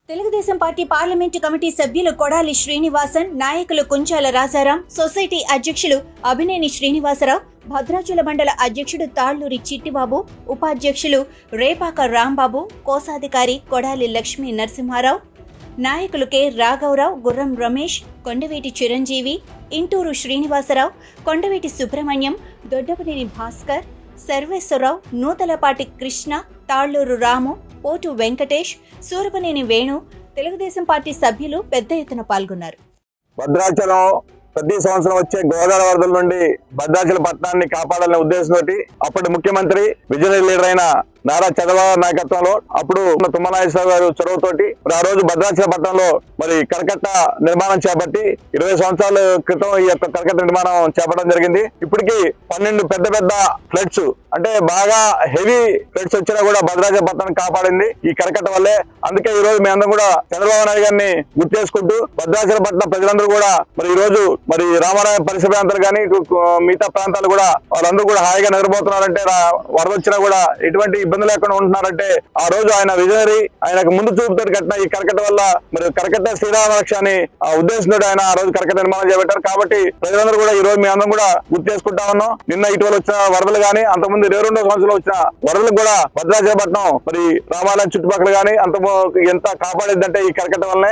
Telugu Desam party parliament committee సభ్యులు కొడాలి శ్రీనివాసన్, నాయకులు కుంచాల Rajaram, society అధ్యక్షులు అభినేని శ్రీనివాసరావు, భద్రాచల మండల అధ్యక్షుడు తాళ్లూరి చిట్టిబాబు, ఉపాధ్యక్షులు రేపాక రాంబాబు, కోశాధికారి కొడాలి లక్ష్మీ నరసింహారావు, నాయకులు కె రాఘవరావు, గుర్రం రమేష్, కొండవేటి చిరంజీవి, ఇంటూరు శ్రీనివాసరావు, కొండవేటి సుబ్రహ్మణ్యం, దొడ్డపనేని భాస్కర్, సర్వేశ్వరరావు, నూతలపాటి కృష్ణ, తాళ్లూరు రాము, పోటు వెంకటేష్, సూరపనేని వేణు, తెలుగుదేశం పార్టీ సభ్యులు పెద్ద ఎత్తున పాల్గొన్నారు. భద్రాచలం ప్రతి సంవత్సరం వచ్చే గోదావరి వరదల నుండి భద్రాచల పట్టణాన్ని కాపాడాలనే ఉద్దేశంతో అప్పటి ముఖ్యమంత్రి విజనరీ లీడర్ అయిన నారా చంద్రబాబు నాయకత్వంలో అప్పుడు తుమ్మనాగేశ్వరరావు గారు చొరవతోటి ఆ రోజు భద్రాచల పట్టణంలో మరి కరకట్ట నిర్మాణం చేపట్టి 20 సంవత్సరాల క్రితం ఈ యొక్క కరకట్ట నిర్మాణం చేపట్టడం జరిగింది. ఇప్పటికి 12 పెద్ద ఫ్లడ్స్ అంటే బాగా హెవీ ఫ్లడ్స్ వచ్చినా కూడా భద్రాచల పట్టణం కాపాడింది ఈ కరకట్ట వల్లే. అందుకే ఈ రోజు మేమందరం కూడా చంద్రబాబు నాయుడు గారిని గుర్తు చేసుకుంటూ భద్రాచల పట్టణ ప్రజలందరూ కూడా మరి ఈ రోజు మరి రామారాయ పరిసర ప్రాంతాలు కానీ మిగతా ప్రాంతాలు కూడా వాళ్ళందరూ కూడా హాయిగా నిద్రపోతున్నారంటే వరద వచ్చినా కూడా ఎటువంటి ఇబ్బంది లేకుండా ఉంటున్నారంటే ఆ రోజు ఆయన విజనరీ ఆయనకు ముందు చూపుతో కట్టిన ఈ కరకట్ట వల్ల మరి కరకట్ట శ్రీరామ రక్ష అని ఆ ఉద్దేశంతో ఆయన ఆ రోజు కరకట్ట నిర్మాణం చేపట్టారు. కాబట్టి ప్రజలందరూ కూడా ఈ రోజు మేము అందరం కూడా గుర్తు చేసుకుంటా ఉన్నాం. నిన్న ఇటీవల వచ్చిన వరదలు గానీ అంతకుముందు 22వ సంవత్సరంలో వచ్చిన వరదలకు కూడా భద్రాచలపట్నం మరి రామాలయం చుట్టుపక్కల గానీ అంత ఎంత కాపాడేదంటే ఈ కరకట్ట వల్లనే.